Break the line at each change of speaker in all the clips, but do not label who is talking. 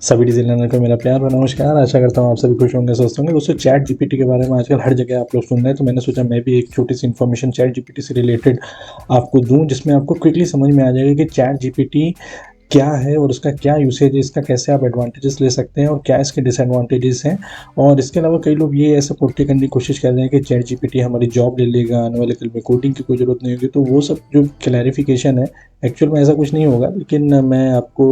सभी डिज़ाइनर को मेरा प्यार और नमस्कार। आशा करता हूँ आप सभी खुश होंगे, स्वस्थ होंगे। दोस्तों, चैट जीपीटी के बारे में आजकल हर जगह आप लोग सुन रहे हैं, तो मैंने सोचा मैं भी एक छोटी सी इन्फॉर्मेशन चैट जीपीटी से रिलेटेड आपको दूँ, जिसमें आपको क्विकली समझ में आ जाएगा कि चैट जीपीटी क्या है और उसका क्या यूसेज है, इसका कैसे आप एडवांटेजेस ले सकते हैं और क्या इसके डिसएडवांटेजेस हैं। और इसके अलावा कई लोग ये ऐसा पोर्ट्रे करने की कोशिश कर रहे हैं कि चैट जीपीटी हमारी जॉब ले लेगा, आने वाले कल में कोडिंग की कोई ज़रूरत नहीं होगी। तो वो सब जो क्लैरिफिकेशन है, एक्चुअल में ऐसा कुछ नहीं होगा, लेकिन मैं आपको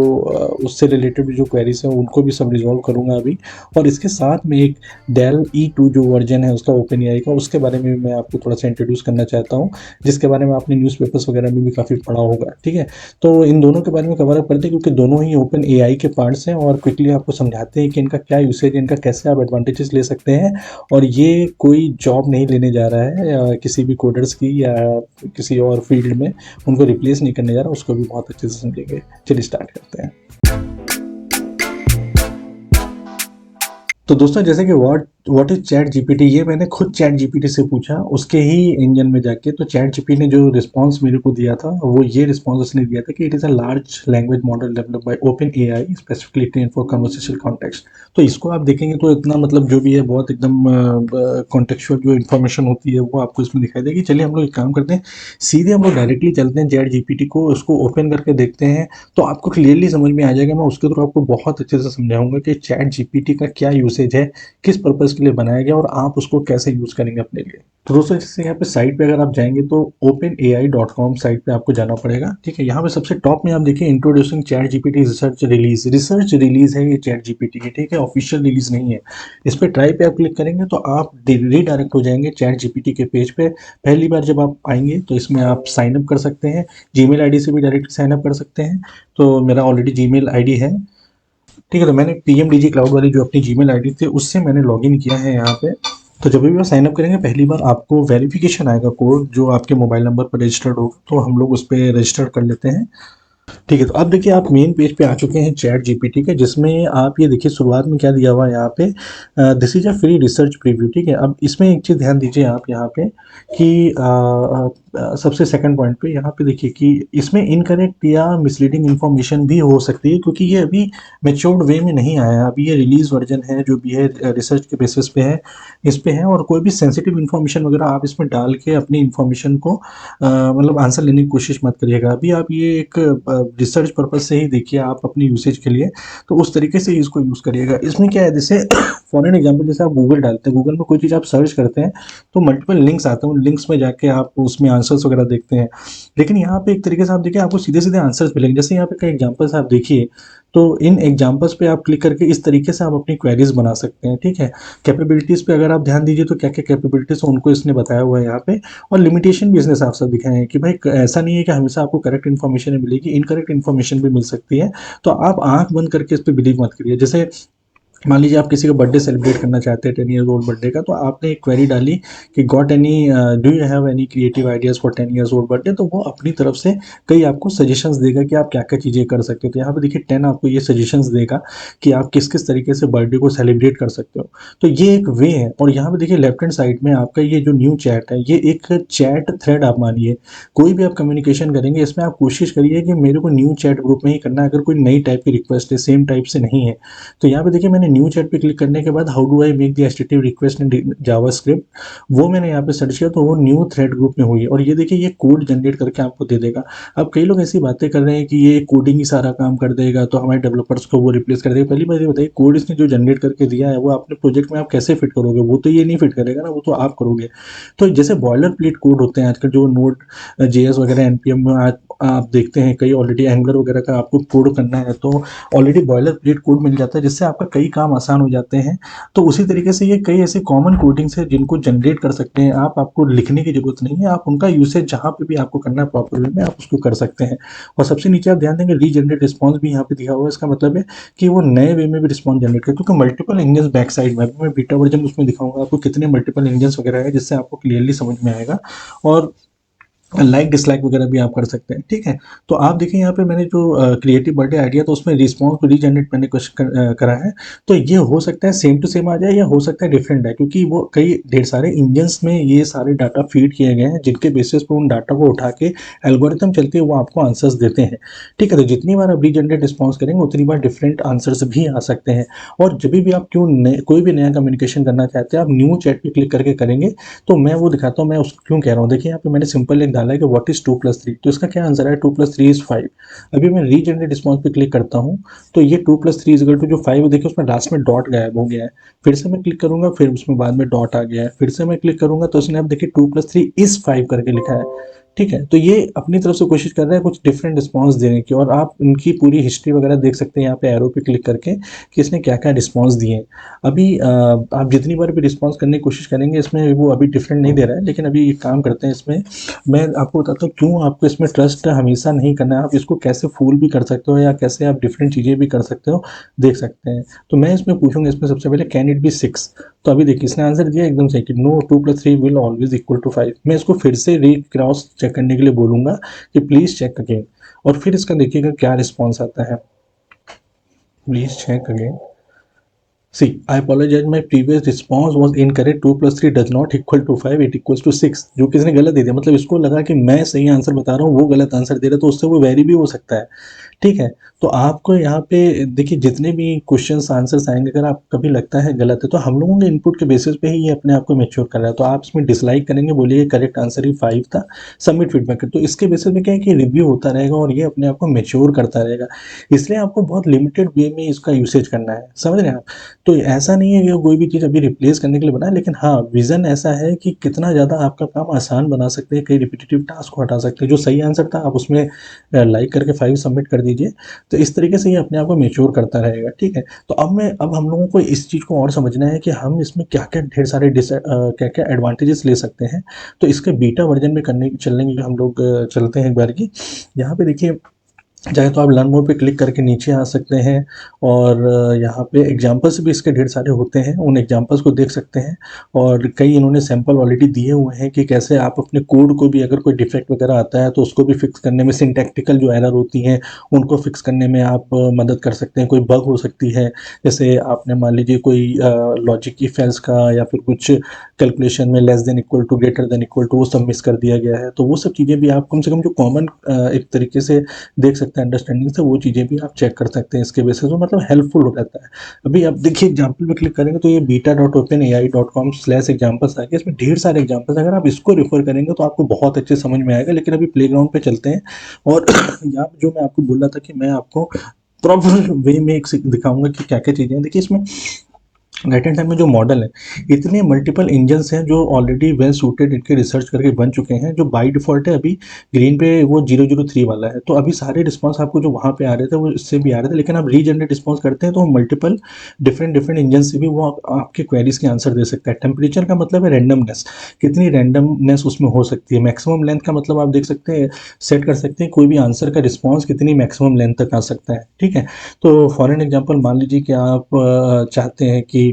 उससे रिलेटेड जो क्वेरीज हैं उनको भी सब रिजॉल्व करूँगा अभी। और इसके साथ में एक डेल E2 जो वर्जन है उसका ओपन एआई का, उसके बारे में मैं आपको थोड़ा सा इंट्रोड्यूस करना चाहता हूँ, जिसके बारे में आपने न्यूज़पेपर्स वगैरह में भी काफ़ी पढ़ा होगा। ठीक है, तो इन दोनों के बारे में कवर अप करते हैं, क्योंकि दोनों ही ओपन एआई के पार्ट्स हैं और क्विकली आपको समझाते हैं कि इनका क्या यूसेज है, इनका कैसे आप एडवांटेजेस ले सकते हैं। और ये कोई जॉब नहीं लेने जा रहा है या किसी भी कोडर्स की या किसी और फील्ड में उनको रिप्लेस नहीं करने जा रहा, उसको भी बहुत अच्छे से समझेंगे। चलिए स्टार्ट करते हैं। तो दोस्तों, जैसे कि व्हाट इज चैट जीपीटी, ये मैंने खुद चैट जीपीटी से पूछा उसके ही इंजन में जाके। तो चैट जीपीटी ने जो रिस्पांस मेरे को दिया था वो ये रिस्पांस उसने दिया था कि it is a large language model developed by open AI specifically train for conversational context. तो इसको आप देखेंगे तो इतना मतलब जो भी है बहुत एकदम कॉन्टेक्चुअल जो इन्फॉर्मेशन होती है वो आपको इसमें दिखाई देगी। चलिए हम लोग एक काम करते हैं, सीधे हम लोग डायरेक्टली चलते हैं चैट जीपीटी को, उसको ओपन करके देखते हैं। तो आपको क्लियरली समझ में आ जाएगा। मैं उसके थ्रू आपको बहुत अच्छे से समझाऊंगा कि चैट जीपीटी का क्या यूसेज है, किस पर्पज़ के लिए बनाया गया और आप उसको कैसे यूज़ करेंगे अपने लिए। तो दोस्तों, जैसे यहाँ पे साइट पे अगर आप जाएंगे तो openai.com साइट पे आपको जाना पड़ेगा। ठीक है, यहाँ पे सबसे टॉप में आप देखिए introducing chat GPT research release है ये चैट जीपीटी की। ठीक है, ऑफिशियल रिलीज नहीं है। इस पर ट्राई पे आप क्लिक करेंगे तो आप रीडायरेक्ट हो जाएंगे चैट जीपीटी के पेज पे। पहली बार जब आप आएंगे तो इसमें आप साइन अप कर सकते हैं, जीमेल आईडी से भी डायरेक्ट साइन अप कर सकते हैं। तो मेरा ऑलरेडी जीमेल आईडी है। ठीक है, तो मैंने पीएमडीजी क्लाउड वाली जो अपनी जीमेल आईडी थी उससे मैंने लॉगिन किया है यहाँ पे। तो जब भी आप साइन अप करेंगे पहली बार आपको वेरिफिकेशन आएगा कोड जो आपके मोबाइल नंबर पर रजिस्टर्ड होगा, तो हम लोग उस पर रजिस्टर कर लेते हैं। ठीक है, तो अब देखिए आप मेन पेज पे आ चुके हैं चैट जीपीटी के, जिसमें आप ये देखिए शुरुआत में क्या दिया हुआ है यहाँ पे, this is a free research preview. ठीक है, अब इसमें एक चीज़ ध्यान दीजिए आप यहाँ पे कि सबसे सेकंड पॉइंट पे यहाँ पे देखिए कि इसमें इनकरेक्ट या मिसलीडिंग इन्फॉर्मेशन भी हो सकती है, क्योंकि ये अभी मेच्योर्ड वे में नहीं आया है। अभी ये रिलीज वर्जन है जो भी है, रिसर्च के बेसिस पे है, इस पे है। और कोई भी सेंसिटिव इन्फॉर्मेशन वगैरह आप इसमें डाल के अपनी इन्फॉर्मेशन को मतलब आंसर लेने की कोशिश मत करिएगा। अभी आप ये एक रिसर्च पर्पज से ही देखिए आप अपनी यूसेज के लिए, तो उस तरीके से इसको यूज़ करिएगा। इसमें क्या है, जैसे फॉर एन एग्जाम्पल, जैसे आप गूगल डालते हैं, गूगल में कोई चीज़ आप सर्च करते हैं तो मल्टीपल लिंक्स आते हैं, उन लिंक्स में जाके आप उसमें आंसर्स वगैरह देखते हैं। लेकिन यहाँ पे एक तरीके से आप देखिए आपको सीधे सीधे आंसर्स मिलेंगे। जैसे यहाँ पे कई एग्जाम्पल्स आप देखिए, तो इन एग्जाम्पल्स पे आप क्लिक करके इस तरीके से आप अपनी क्वेरीज बना सकते हैं। ठीक है, कैपेबिलिटीज़ पे अगर आप ध्यान दीजिए तो क्या क्या कैपेबिलिटीज़ उनको इसने बताया हुआ है यहाँ पे। और लिमिटेशन भी इसने साफ साफ दिखाए हैं कि भाई ऐसा नहीं है कि हमेशा आपको करेक्ट इन्फॉर्मेशन मिलेगी, इनकरेक्ट इन्फॉर्मेशन भी मिल सकती है। तो आप आंख बंद करके इस पर बिलीव मत करिए। जैसे मान लीजिए आप किसी का बर्थडे सेलिब्रेट करना चाहते हैं, 10 ईयर्स ओल्ड बर्थडे का, तो आपने एक क्वेरी डाली कि got any do you have any creative ideas for 10 years old birthday, तो वो अपनी तरफ से कई आपको सजेशंस देगा कि आप क्या क्या चीज़ें कर सकते हो। तो यहाँ पे देखिए 10 आपको ये सजेशंस देगा कि आप किस किस तरीके से बर्थडे को सेलिब्रेट कर सकते हो। तो ये एक वे है। और यहाँ पे देखिए लेफ्ट हैंड साइड में आपका ये जो न्यू चैट है, ये एक चैट थ्रेड आप मानिए। कोई भी आप कम्युनिकेशन करेंगे इसमें आप कोशिश करिए कि मेरे को न्यू चैट ग्रुप में ही करना है, अगर कोई नई टाइप की रिक्वेस्ट है, सेम टाइप से नहीं है। तो यहाँ पे देखिए मैंने न्यू चैट पे क्लिक करने के बाद how do I make the HTTP request in JavaScript, वो मैंने यहाँ पे सर्च किया तो वो न्यू थ्रेड ग्रुप में हुई। और ये देखिए ये कोड जनरेट करके आपको दे देगा। अब कई लोग ऐसी बातें कर रहे हैं कि ये कोडिंग ही सारा काम कर देगा, तो हमारे डेवलपर्स को वो रिप्लेस कर देगा। पहली बात ये बताइए, कोड इसने जो जनरेट करके दिया है वो अपने प्रोजेक्ट में आप कैसे फिट करोगे? वो तो ये नहीं फिट करेगा ना, वो तो आप करोगे। तो जैसे बॉयलर प्लेट कोड होते हैं आजकल, जो नोड जेएस वगैरह एनपीएम में आप देखते हैं कई ऑलरेडी एंगुलर वगैरह का आपको कोड करना है तो ऑलरेडी बॉयलर प्लेट कोड मिल जाता है, जिससे आपका कई काम आसान हो जाते हैं। तो उसी तरीके से ये कई ऐसे कॉमन कोडिंग्स हैं जिनको जनरेट कर सकते हैं आप, आपको लिखने की जरूरत नहीं है। आप उनका यूसेज जहाँ पे भी आपको करना है प्रॉपर वे में आप उसको कर सकते हैं। और सबसे नीचे आप ध्यान देंगे रीजनरेट रिस्पॉन्स भी यहाँ पे दिया हुआ है। इसका मतलब है कि वो नए वे में भी रिस्पॉन्स जनरेट करे, क्योंकि मल्टीपल इंजन बैक साइड में, मैं बीटा वर्जन उसमें दिखाऊंगा आपको कितने मल्टीपल इंजन वगैरह है, जिससे आपको क्लियरली समझ में आएगा। और लाइक डिसलाइक वगैरह भी आप कर सकते हैं, ठीक है। तो आप देखिए यहाँ पे मैंने जो क्रिएटिव बर्थडे आइडिया, तो उसमें रिस्पॉन्स को रीजनरेट मैंने कुछ करा है। तो ये हो सकता है सेम टू सेम आ जाए या हो सकता है डिफरेंट है, क्योंकि वो कई ढेर सारे इंजन्स में ये सारे डाटा फीड किए गए हैं, जिनके बेसिस पे उन डाटा को उठा के एल्गोरिथम चलती है, वो आपको आंसर्स देते हैं, ठीक है। तो जितनी बार आप रीजनरेट रिस्पॉन्स करेंगे उतनी बार डिफरेंट आंसर्स भी आ सकते हैं। और जब भी आप कोई भी नया कम्युनिकेशन करना चाहते हैं, आप न्यू चैट पे क्लिक करके करेंगे, तो मैं वो दिखाता हूँ, मैं उस क्यों कह रहा हूँ। देखिए यहाँ पे मैंने सिंपल एक डाला है कि व्हाट इज 2+3, तो इसका क्या आंसर है, 2+3 इज 5। अभी मैं रीजनरेट रिस्पॉन्स पे क्लिक करता हूँ, तो ये 2+3 इज इक्वल टू जो 5, देखिए उसमें लास्ट में डॉट गायब हो गया है। फिर से मैं क्लिक करूंगा, फिर उसमें बाद में डॉट आ गया है, फिर से मैं क्लिक करूंगा, तो उसने अब देखिए 2+3 इज 5 करके लिखा है, ठीक है। तो ये अपनी तरफ से कोशिश कर रहा है कुछ डिफरेंट रिस्पॉन्स देने की, और आप इनकी पूरी हिस्ट्री वगैरह देख सकते हैं यहाँ पे एरो पे क्लिक करके कि इसने क्या क्या रिस्पॉन्स दिए हैं। अभी आप जितनी बार भी रिस्पॉन्स करने की कोशिश करेंगे, इसमें वो अभी डिफरेंट नहीं दे रहा है, लेकिन अभी एक काम करते हैं इसमें, मैं आपको बताता हूँ क्यों आपको इसमें ट्रस्ट हमेशा नहीं करना है। आप इसको कैसे फूल भी कर सकते हो, या कैसे आप डिफरेंट चीज़ें भी कर सकते हो, देख सकते हैं। तो मैं इसमें पूछूंगा, इसमें सबसे पहले कैन इट बी 6। तो अभी देखिए इसने आंसर दिया एकदम सही कि no, 2+3 will always equal to 5। मैं इसको फिर से री क्रॉस चेक करने के लिए बोलूंगा कि प्लीज़ चेक अगेन, और फिर इसका देखिएगा क्या रिस्पॉन्स आता है। Please check again. See, I apologize. My previous response was incorrect. 2+3 does not equal to 5. It equals to 6. जो किसने गलत दे दिया, मतलब इसको लगा कि मैं सही आंसर बता रहा हूँ, वो गलत आंसर दे रहा है, तो उससे वो वेरी भी हो सकता है, ठीक है। तो आपको यहाँ पे देखिए जितने भी क्वेश्चंस आंसर्स आएंगे, अगर आप कभी लगता है गलत है, तो हम लोगों के इनपुट के बेसिस पे ही ये अपने आप को मेच्योर कर रहा है। तो आप इसमें डिसलाइक करेंगे, बोलिए करेक्ट आंसर ही 5 था, सबमिट फीडबैक कर, तो इसके बेसिस पे क्या है कि रिव्यू होता रहेगा और ये अपने आप को मेच्योर करता रहेगा। इसलिए आपको बहुत लिमिटेड वे में इसका यूसेज करना है, समझ रहे हैं आप। तो ऐसा नहीं है कि कोई भी चीज़ अभी रिप्लेस करने के लिए बना है, लेकिन हाँ विज़न ऐसा है कि कितना ज़्यादा आपका काम आसान बना सकते हैं, कई रिपीटेटिव टास्क को हटा सकते हैं। जो सही आंसर था आप उसमें लाइक करके 5 सबमिट कर दीजिए, तो इस तरीके से ये अपने आप को मेच्योर करता रहेगा, ठीक है। तो अब हम लोगों को इस चीज़ को और समझना है कि हम इसमें क्या क्या ढेर सारे क्या क्या एडवांटेजेस ले सकते हैं। तो इसके बीटा वर्जन में करने चलने के हम लोग चलते हैं एक बार की। यहाँ पे देखिए, चाहे तो आप लर्न मोर पे क्लिक करके नीचे आ सकते हैं, और यहाँ पे एग्जांपल्स भी इसके ढेर सारे होते हैं, उन एग्जांपल्स को देख सकते हैं। और कई इन्होंने सैंपल ऑलरेडी दिए हुए हैं कि कैसे आप अपने कोड को भी, अगर कोई डिफेक्ट वगैरह आता है तो उसको भी फिक्स करने में, सिंटैक्टिकल जो एरर होती हैं उनको फिक्स करने में आप मदद कर सकते हैं। कोई बग हो सकती है, जैसे आपने मान लीजिए कोई लॉजिक इफ एल्स का, या फिर कुछ कैलकुलेशन में less than equal to greater than equal to वो सब मिस कर दिया गया है, तो वो सब चीज़ें भी आप कम से कम जो कॉमन एक तरीके से देख सकते हैं अंडरस्टैंडिंग से, वो चीज़ें भी आप चेक कर सकते हैं इसके बेसिस में, मतलब हेल्पफुल हो रहता है। अभी आप देखिए एग्जाम्पल में क्लिक करेंगे तो ये beta.openai.com/एग्जाम्पल्स आ गया, इसमें ढेर सारे एग्जाम्पल्स, अगर आप इसको रेफर करेंगे तो आपको बहुत अच्छे समझ में आएगा। लेकिन अभी प्लेग्राउंड पे चलते हैं, और यहाँ पे जो मैं आपको बोल रहा था कि मैं आपको प्रॉपर वे में एक दिखाऊंगा कि क्या क्या चीज़ें हैं। देखिए इसमें राइट हैंड साइड में जो मॉडल है, इतने मल्टीपल इंजन्स हैं जो ऑलरेडी वेल सूटेड इनके रिसर्च करके बन चुके हैं। जो बाय डिफॉल्ट है अभी ग्रीन पे वो 003 वाला है, तो अभी सारे रिस्पॉन्स आपको जो वहाँ पे आ रहे थे वो इससे भी आ रहे थे, लेकिन आप रीजनरेट रिस्पॉन्स करते हैं तो मल्टीपल डिफरेंट डिफरेंट इंजन से भी वो आपके क्वेरीज के आंसर दे सकता है। टेम्परेचर का मतलब है रैंडमनेस, कितनी रैंडमनेस उसमें हो सकती है। मैक्सिमम लेंथ का मतलब आप देख सकते हैं, सेट कर सकते हैं कोई भी आंसर का रिस्पॉन्स कितनी मैक्सिमम लेंथ तक आ सकता है, ठीक है। तो फॉर एन एग्जाम्पल मान लीजिए कि आप चाहते हैं कि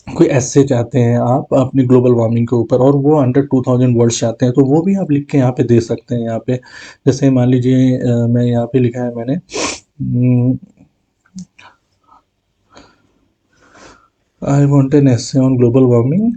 कोई ऐसे चाहते हैं आप अपनी ग्लोबल वार्मिंग के ऊपर, और वो अंडर 2000 वर्ड्स चाहते हैं, तो वो भी आप लिख के यहाँ पे दे सकते हैं। यहाँ पे जैसे मान लीजिए मैं यहाँ पे लिखा है मैंने, I want an essay on global warming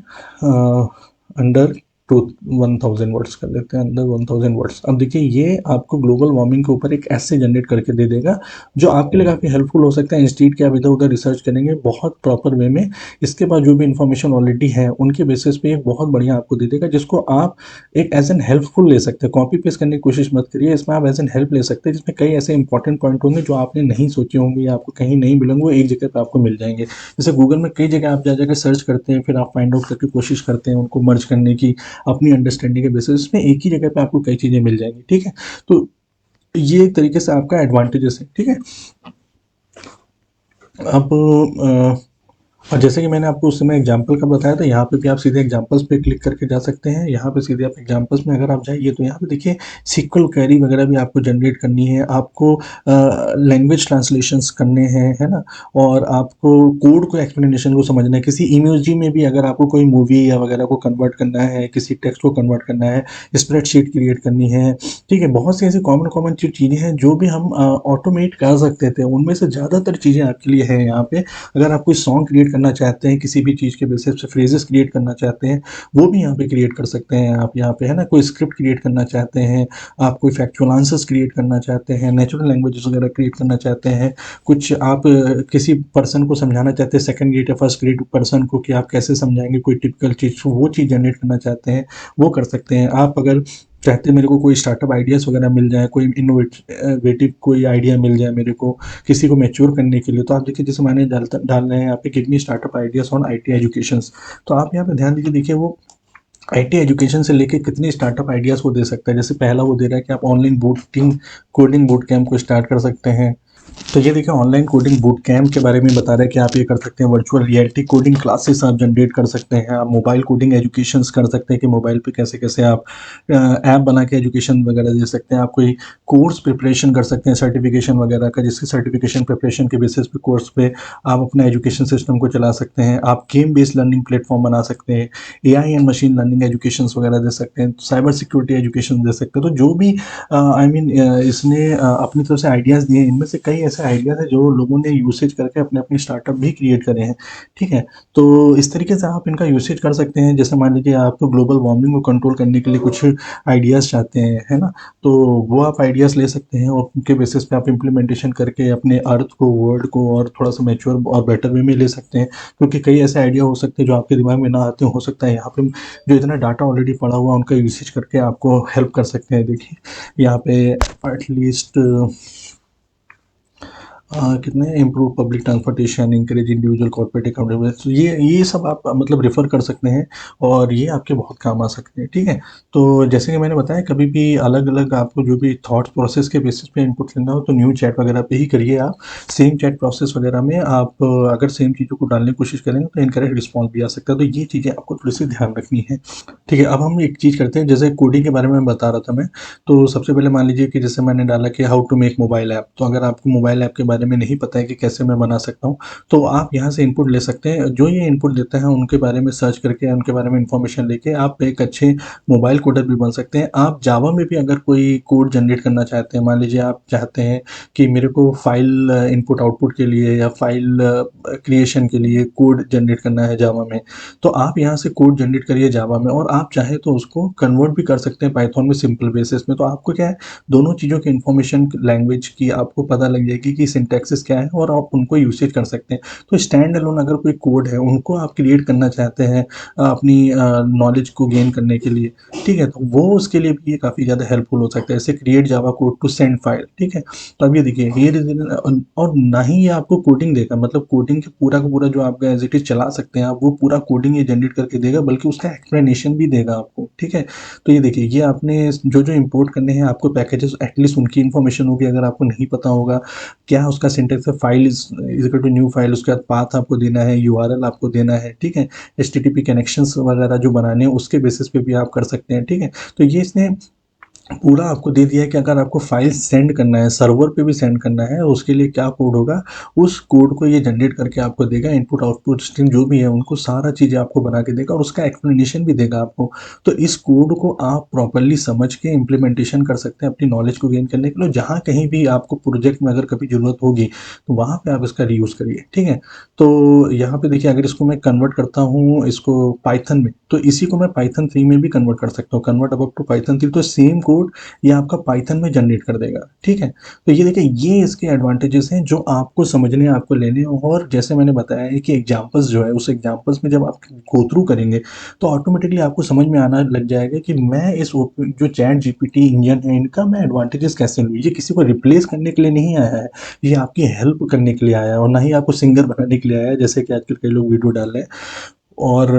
under to 1000 words कर लेते हैं, अंडर 1000 वर्ड्स। अब देखिए ये आपको ग्लोबल वार्मिंग के ऊपर एक ऐसे जनरेट करके दे देगा, जो आपके लिए काफ़ी हेल्पफुल हो सकता है। इंस्टीट्यूट के आप इधर उधर रिसर्च करेंगे बहुत प्रॉपर वे में, इसके बाद जो भी इन्फॉर्मेशन ऑलरेडी है उनके बेसिस पे एक बहुत बढ़िया आपको दे देगा, जिसको आप एक एज एन हेल्पफुल ले सकते हैं। कॉपी पेस्ट करने की कोशिश मत करिए, इसमें आप एज एन हेल्प ले सकते हैं, जिसमें कई ऐसे इंपॉर्टेंट पॉइंट होंगे जो आपने नहीं सोचे होंगे या आपको कहीं नहीं मिलेंगे, वो एक जगह पे आपको मिल जाएंगे। जैसे गूगल में कई जगह आप जा जाकर सर्च करते हैं, फिर आप फाइंड आउट करके कोशिश करते हैं उनको मर्ज करने की अपनी अंडरस्टैंडिंग के बेसिस में, एक ही जगह पे आपको कई चीज़ें मिल जाएंगी, ठीक है। तो ये एक तरीके से आपका एडवांटेजेस है, ठीक है। अब और जैसे कि मैंने आपको उस समय एग्जाम्पल का बताया था, यहाँ पे भी आप सीधे एग्जाम्पल्स पे क्लिक करके जा सकते हैं। यहाँ पे सीधे आप एग्जाम्पल्स में अगर आप जाइए तो यहाँ पे देखिए सीक्वल क्वेरी वगैरह भी आपको जनरेट करनी है, आपको लैंग्वेज ट्रांसलेशंस करने हैं, है ना? और आपको कोड को एक्सप्लेनेशन को समझना है। किसी इमोजी में भी अगर आपको कोई मूवी या वगैरह को कन्वर्ट करना है, किसी टेक्स्ट को कन्वर्ट करना है, स्प्रेडशीट क्रिएट करनी है, ठीक है? बहुत सी ऐसी कॉमन कॉमन जो चीज़ें हैं जो भी हम ऑटोमेट कर सकते थे, उनमें से ज़्यादातर चीज़ें आपके लिए है यहाँ पे। अगर आप कोई सॉन्ग क्रिएट करना चाहते हैं, किसी भी चीज़ के बेसिस पे फ्रेजेस क्रिएट करना चाहते हैं, वो भी यहाँ पे क्रिएट कर सकते हैं आप यहाँ पे, है ना? कोई स्क्रिप्ट क्रिएट करना चाहते हैं, आप कोई फैक्चुअल आंसर्स क्रिएट करना चाहते हैं, नेचुरल लैंग्वेजेस वगैरह क्रिएट करना चाहते हैं, कुछ आप किसी पर्सन को समझाना चाहते हैं, सेकंड ग्रेड या फर्स्ट ग्रेड पर्सन को, कि आप कैसे समझाएंगे कोई टिपिकल चीज़, वो चीज़ जनरेट करना चाहते हैं, वो कर सकते हैं आप। अगर चाहते हैं मेरे को कोई स्टार्टअप आइडियाज़ वगैरह मिल जाए, कोई इनोवेटिव कोई आइडिया मिल जाए मेरे को किसी को मैच्योर करने के लिए, तो आप देखिए जैसे मैंने डाल रहे हैं यहाँ पे kidney startup ideas on IT educations. तो आप यहाँ पे ध्यान दीजिए, देखिए वो आईटी एजुकेशन से लेके कितने स्टार्टअप आइडियाज़ वो दे सकता है। जैसे पहला वो दे रहा है कि आप online booting coding boot camp को स्टार्ट कर सकते हैं। तो ये देखिए ऑनलाइन कोडिंग बूट कैम्प के बारे में बता रहा है कि आप ये कर सकते हैं, वर्चुअल रियलिटी कोडिंग क्लासेस आप जनरेट कर सकते हैं, आप मोबाइल कोडिंग एजुकेशंस कर सकते हैं कि मोबाइल पे कैसे कैसे आप ऐप बना के एजुकेशन वगैरह दे सकते हैं। आप कोई कोर्स प्रिपरेशन कर सकते हैं सर्टिफिकेशन वगैरह का, जिसकी सर्टिफिकेशन प्रिपरेशन के बेसिस पे कोर्स पे आप अपना एजुकेशन सिस्टम को चला सकते हैं। आप गेम बेस्ड लर्निंग प्लेटफॉर्म बना सकते हैं, AI and machine learning education वगैरह दे सकते हैं, साइबर सिक्योरिटी एजुकेशन दे सकते हैं। तो जो भी आई मीन इसने अपनी तरफ से आइडियाज़ दिए, इनमें से कई ऐसे आइडियाज़ हैं जो लोगों ने यूसेज करके अपने अपने स्टार्टअप भी क्रिएट करे हैं, ठीक है? तो इस तरीके से आप इनका यूसेज कर सकते हैं। जैसे मान लीजिए आप ग्लोबल वार्मिंग को कंट्रोल करने के लिए कुछ आइडियाज़ चाहते हैं, है ना? तो वो आप आइडियाज़ ले सकते हैं और उनके बेसिस पे आप इम्प्लीमेंटेशन करके अपने अर्थ को, वर्ल्ड को और थोड़ा सा मैच्योर और बेटर वे में ले सकते हैं। क्योंकि कई ऐसे आइडिया हो सकते हैं जो आपके दिमाग में ना आते हो सकता है यहाँ पे जो इतना डाटा ऑलरेडी पड़ा हुआ है उनका यूसेज करके आपको हेल्प कर सकते हैं। देखिए यहाँ पे एटलीस्ट कितने improve public transportation, encourage individual corporate accountability, तो ये सब आप मतलब रेफर कर सकते हैं और ये आपके बहुत काम आ सकते हैं, ठीक है? तो जैसे कि मैंने बताया, कभी भी अलग अलग आपको जो भी थॉट प्रोसेस के बेसिस पे इनपुट लेना हो तो न्यू चैट वगैरह पे ही करिए आप। सेम चैट प्रोसेस वगैरह में आप अगर सेम चीज़ों को डालने की कोशिश करेंगे तो इनकरेक्ट रिस्पॉन्स भी आ सकता है। तो ये चीज़ें आपको थोड़ी सी ध्यान रखनी है, ठीक है? अब हम एक चीज़ करते हैं, जैसे कोडिंग के बारे में बता रहा था मैं। तो सबसे पहले मान लीजिए कि जैसे मैंने डाला कि how to make mobile app, तो अगर आपको मोबाइल ऐप के बारे में नहीं पता है कि कैसे मैं बना सकता हूँ, तो आप यहाँ से इनपुट ले सकते हैं। जो ये इनपुट देते हैं उनके बारे में सर्च करके, उनके बारे में इन्फॉर्मेशन लेके आप एक अच्छे मोबाइल कोडर भी बन सकते हैं। आप जावा में भी अगर कोई कोड जनरेट करना चाहते हैं, मान लीजिए आप चाहते हैं कि मेरे को फाइल इनपुट आउटपुट के लिए या फाइल क्रिएशन के लिए कोड जनरेट करना है जावा में, तो आप यहाँ से कोड जनरेट करिए जावा में, और आप चाहे तो उसको कन्वर्ट भी कर सकते हैं पाइथन में सिंपल बेसिस में। तो आपको क्या है, दोनों चीज़ों की इन्फॉर्मेशन लैंग्वेज की आपको पता लग जाएगी कि सिंटैक्सेस क्या है और आप उनको यूसेज कर सकते हैं। तो स्टैंड अलोन अगर कोई कोड है उनको आप क्रिएट करना चाहते हैं अपनी नॉलेज को गेन करने के लिए, ठीक है? तो वो उसके लिए भी ये काफ़ी ज़्यादा हेल्पफुल हो सकता है। जैसे create Java code to send file, ठीक है? तो अब ये देखिए और ना ही ये आपको कोडिंग देगा, मतलब कोडिंग के पूरा का पूरा जो आपका एज इट इज चला सकते हैं आप, वो पूरा कोडिंग ये जनरेट करके देगा, बल्कि उसका एक्सप्लेनेशन भी देगा आपको, ठीक है? तो ये देखिए, ये आपने जो जो इंपोर्ट करने हैं आपको पैकेजेस, एटलीस्ट उनकी इन्फॉर्मेशन होगी। अगर आपको नहीं पता होगा क्या उसका सिंटेक्स है, file is equal to new file, उसके बाद पाथ आपको देना है, यूआरएल आपको देना है, ठीक है? एचटीटीपी कनेक्शंस वगैरह जो बनाने हैं उसके बेसिस पे भी आप कर सकते हैं, ठीक है? तो ये इसने पूरा आपको दे दिया है कि अगर आपको फाइल सेंड करना है, सर्वर पे भी सेंड करना है, उसके लिए क्या कोड होगा, उस कोड को ये जनरेट करके आपको देगा। इनपुट आउटपुट स्ट्रीम जो भी है उनको सारा चीज़ें आपको बना के देगा और उसका एक्सप्लेनेशन भी देगा आपको। तो इस कोड को आप प्रॉपर्ली समझ के इम्प्लीमेंटेशन कर सकते हैं अपनी नॉलेज को गेन करने के लिए। जहाँ कहीं भी आपको प्रोजेक्ट में अगर कभी ज़रूरत होगी तो वहाँ पे आप इसका रीयूज़ करिए, ठीक है? तो यहाँ पे देखिए, अगर इसको मैं कन्वर्ट करता हूँ इसको पाइथन में, तो इसी को मैं पाइथन 3 में भी कन्वर्ट कर सकता हूँ, कन्वर्ट अबव टू पाइथन 3, तो सेम कोड ये आपका पाइथन में जनरेट कर देगा, ठीक है? तो ये देखिए, ये इसके एडवांटेजेस हैं जो आपको समझने, आपको लेने हैं। और जैसे मैंने बताया है कि एग्जांपल्स जो है, उस एग्जांपल्स में जब आप गो थ्रू करेंगे तो ऑटोमेटिकली आपको समझ में आना लग जाएगा कि मैं इस जो चैट जीपीटी इंजन है इनका मैं एडवांटेजेस कैसे लूँ। ये किसी को रिप्लेस करने के लिए नहीं आया है, ये आपकी हेल्प करने के लिए आया है, और ना ही आपको सिंगर बनाने के लिए आया है जैसे कि आजकल कई लोग वीडियो डाल रहे हैं, और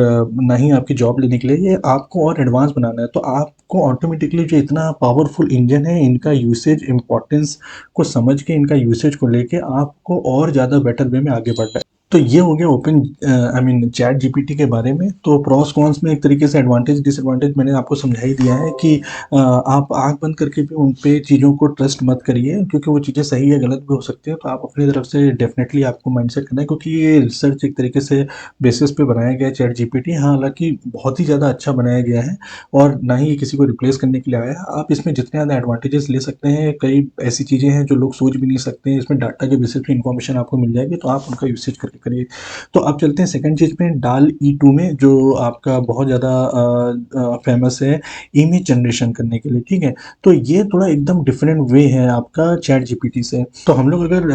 ना ही आपकी जॉब लेने के लिए। ये आपको और एडवांस बनाना है। तो आपको ऑटोमेटिकली जो इतना पावरफुल इंजन है इनका यूसेज, इम्पोर्टेंस को समझ के, इनका यूसेज को लेके आपको और ज़्यादा बेटर वे में आगे बढ़ना है। तो ये हो गया open I mean chat GPT के बारे में। तो प्रॉस कॉन्स में एक तरीके से एडवांटेज डिसएडवांटेज मैंने आपको समझा ही दिया है कि आप आँख बंद करके भी उन पे चीज़ों को ट्रस्ट मत करिए, क्योंकि वो चीज़ें सही या गलत भी हो सकती हैं। तो आप अपनी तरफ से डेफ़िनेटली आपको माइंडसेट करना है, क्योंकि ये रिसर्च एक तरीके से बेसिस पे बनाया गया है चैट जीपीटी। हाँ, हालाँकि बहुत ही ज़्यादा अच्छा बनाया गया है और ना ही ये किसी को रिप्लेस करने के लिए आया है। आप इसमें जितने ज़्यादा एडवांटेजेस ले सकते हैं, कई ऐसी चीज़ें हैं जो लोग सोच भी नहीं सकते हैं। इसमें डाटा के बेसिस पे इन्फॉर्मेशन आपको मिल जाएगी, तो आप उनका यूसेज करके करिए। तो अब चलते हैं सेकंड चीज़ पे, डाल ई2 में, जो आपका बहुत ज़्यादा फेमस है इमेज जनरेशन करने के लिए, ठीक है। तो ये थोड़ा एकदम डिफरेंट वे है आपका चैट जीपीटी से। तो हम लोग अगर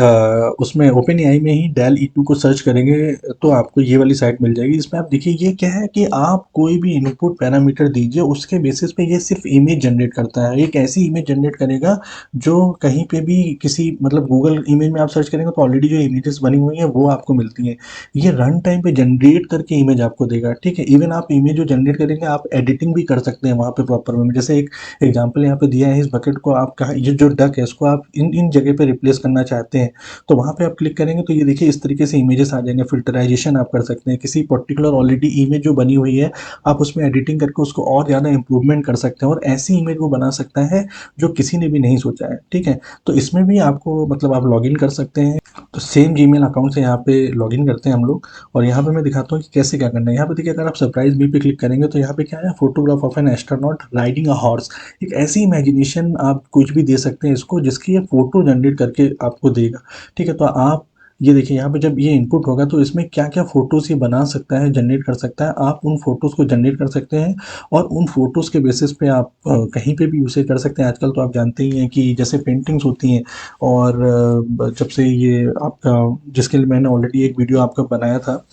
उसमें ओपन एआई में ही डेल ई2 को सर्च करेंगे तो आपको ये वाली साइट मिल जाएगी। इसमें आप देखिए ये क्या है कि आप कोई भी इनपुट पैरामीटर दीजिए, उसके बेसिस पे ये सिर्फ इमेज जनरेट करता है। एक ऐसी इमेज जनरेट करेगा जो कहीं पे भी किसी मतलब गूगल इमेज में आप सर्च करेंगे तो ऑलरेडी जो इमेजेस बनी हुई हैं वो आपको मिलती हैं। ये रन टाइम पे जनरेट करके इमेज आपको देगा, ठीक है। इवन आप इमेज जो जनरेट करेंगे आप एडिटिंग भी कर सकते हैं वहाँ पे प्रॉपर वे में। जैसे एक एग्जांपल यहाँ पे दिया है, इस बकेट को आप कहा, ये जो डक है इसको आप इन इन जगह पे रिप्लेस करना चाहते हैं, तो वहाँ पे आप क्लिक करेंगे तो ये देखिए इस तरीके से इमेजेस आ जाएंगे। फिल्टराइजेशन आप कर सकते हैं, किसी पर्टिकुलर ऑलरेडी इमेज जो बनी हुई है आप उसमें एडिटिंग करके उसको और ज़्यादा इंप्रूवमेंट कर सकते हैं और ऐसी इमेज वो बना सकता है जो किसी ने भी नहीं सोचा है, ठीक है। तो इसमें भी आपको मतलब आप लॉगिन कर सकते हैं। तो सेम जीमेल अकाउंट से यहाँ पे लॉगिन करते हैं हम लोग, और यहाँ पे मैं दिखाता हूँ कि कैसे क्या करना है। यहाँ पे देखिए अगर आप सरप्राइज मी पे क्लिक करेंगे तो यहाँ पे क्या है, photograph of an astronaut riding a horse. एक ऐसी इमेजिनेशन आप कुछ भी दे सकते हैं इसको जिसकी ये फोटो जनरेट करके आपको देगा, ठीक है। तो आप ये देखिए यहाँ पे जब ये इनपुट होगा तो इसमें क्या क्या फोटोज ये बना सकता है, जनरेट कर सकता है। आप उन फोटोज को जनरेट कर सकते हैं और उन फोटोज के बेसिस पे आप कहीं पे भी यूसेज कर सकते हैं। आजकल तो आप जानते ही हैं कि जैसे पेंटिंग्स होती हैं, और जब से ये आपका, जिसके लिए मैंने ऑलरेडी एक वीडियो आपका बनाया था,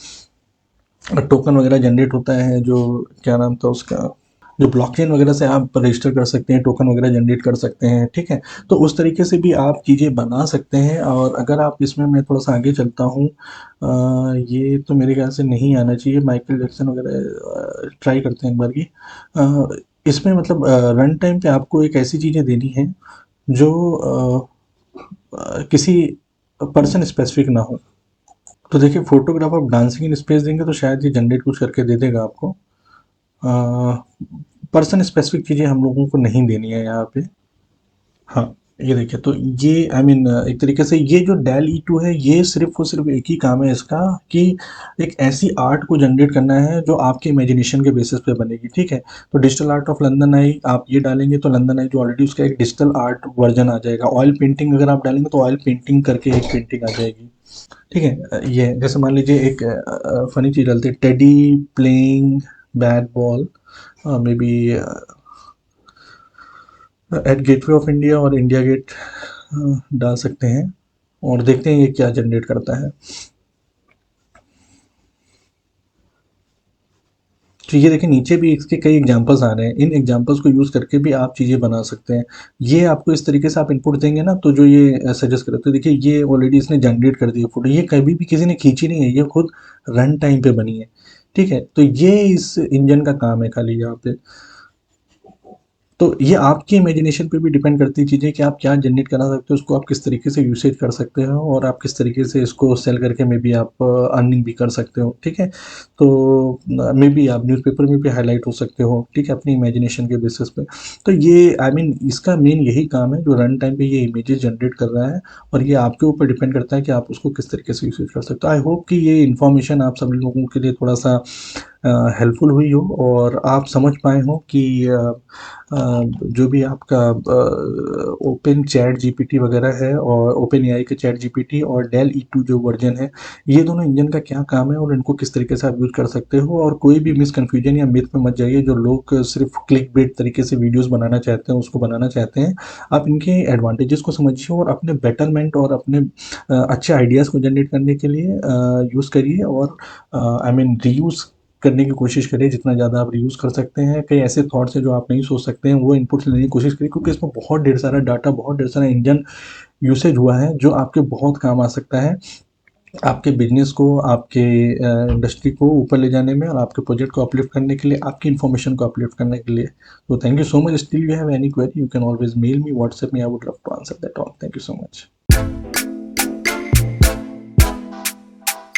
टोकन वगैरह जनरेट होता है, जो क्या नाम था उसका, जो ब्लॉकचेन वगैरह से आप रजिस्टर कर सकते हैं, टोकन वगैरह जनरेट कर सकते हैं, ठीक है। तो उस तरीके से भी आप चीज़ें बना सकते हैं। और अगर आप इसमें, मैं थोड़ा सा आगे चलता हूँ, ये तो मेरे ख्याल से नहीं आना चाहिए, माइकल जैक्सन वगैरह ट्राई करते हैं एक बार की। इसमें मतलब रन टाइम पे आपको एक ऐसी चीज़ें देनी है जो किसी पर्सन स्पेसिफिक ना हो। तो देखिए फोटोग्राफ आप डांसिंग इन स्पेस देंगे तो शायद ये जनरेट कुछ करके दे देगा आपको। पर्सन स्पेसिफिक चीज़ें हम लोगों को नहीं देनी है यहाँ पे। हाँ, ये देखिए तो ये आई मीन एक तरीके से ये जो डेल ई टू है ये सिर्फ और सिर्फ एक ही काम है इसका, कि एक ऐसी आर्ट को जनरेट करना है जो आपके इमेजिनेशन के बेसिस पे बनेगी, ठीक है। तो डिजिटल आर्ट ऑफ लंदन आई आप ये डालेंगे तो लंदन आई जो ऑलरेडी उसका एक डिजिटल आर्ट वर्जन आ जाएगा। ऑयल पेंटिंग अगर आप डालेंगे तो ऑयल पेंटिंग करके एक पेंटिंग आ जाएगी, ठीक है। ये जैसे मान लीजिए एक फनी चीज़ डालते हैं, teddy playing bat ball, maybe at Gateway of India और इंडिया गेट डाल सकते हैं और देखते हैं ये क्या जनरेट करता है। तो ये देखिए नीचे भी इसके कई एग्जांपल्स आ रहे हैं, इन एग्जांपल्स को यूज़ करके भी आप चीज़ें बना सकते हैं। ये आपको इस तरीके से आप इनपुट देंगे ना तो जो ये सजेस्ट करे, तो देखिए ये ऑलरेडी इसने जनरेट कर दी है फोटो, ये कभी भी किसी ने खींची नहीं है, ये खुद रन टाइम पे बनी है, ठीक है। तो ये इस इंजन का काम है खाली यहाँ पे। तो ये आपकी इमेजिनेशन पे भी डिपेंड करती है चीज़ें कि आप क्या जनरेट करा सकते हो, उसको आप किस तरीके से यूसेज कर सकते हो और आप किस तरीके से इसको सेल करके मे बी आप अर्निंग भी कर सकते हो, ठीक है। तो मे बी आप न्यूज़पेपर में भी हाईलाइट हो सकते हो, ठीक है, अपनी इमेजिनेशन के बेसिस पे। तो ये आई मीन इसका मेन यही काम है जो रन टाइम पे ये इमेजेस जनरेट कर रहा है, और ये आपके ऊपर डिपेंड करता है कि आप उसको किस तरीके से यूसेज कर सकते हो। आई होप कि ये इन्फॉर्मेशन आप सभी लोगों के लिए थोड़ा सा हेल्पफुल हुई हो और आप समझ पाए हो कि जो भी आपका ओपन चैट जीपीटी वगैरह है और ओपन एआई के चैट जीपीटी और डेल ई टू जो वर्जन है, ये दोनों इंजन का क्या काम है और इनको किस तरीके से आप यूज कर सकते हो। और कोई भी मिसकन्फ्यूजन या मिथ में मत जाइए, जो लोग सिर्फ क्लिक बेट तरीके से वीडियोस बनाना चाहते हैं उसको बनाना चाहते हैं। आप इनके एडवांटेजेस को समझिए और अपने बेटरमेंट और अपने अच्छे आइडियाज़ को जनरेट करने के लिए यूज़ करिए, और आई मीन रीयूज़ करने की कोशिश करिए जितना ज़्यादा आप रीयूज़ कर सकते हैं। कई ऐसे थॉट्स हैं जो आप नहीं सोच सकते हैं, वो इनपुट लेने की कोशिश करिए, क्योंकि इसमें बहुत ढेर सारा डाटा, बहुत ढेर सारा इंजन यूसेज हुआ है जो आपके बहुत काम आ सकता है, आपके बिजनेस को, आपके इंडस्ट्री को ऊपर ले जाने में और आपके प्रोजेक्ट को अपलिफ्ट करने के लिए, आपकी इन्फॉर्मेशन को अपलिफ्ट करने के लिए। तो thank you so much. Still you have any query you can always mail me WhatsApp में, I would love to answer that all. Thank you so much.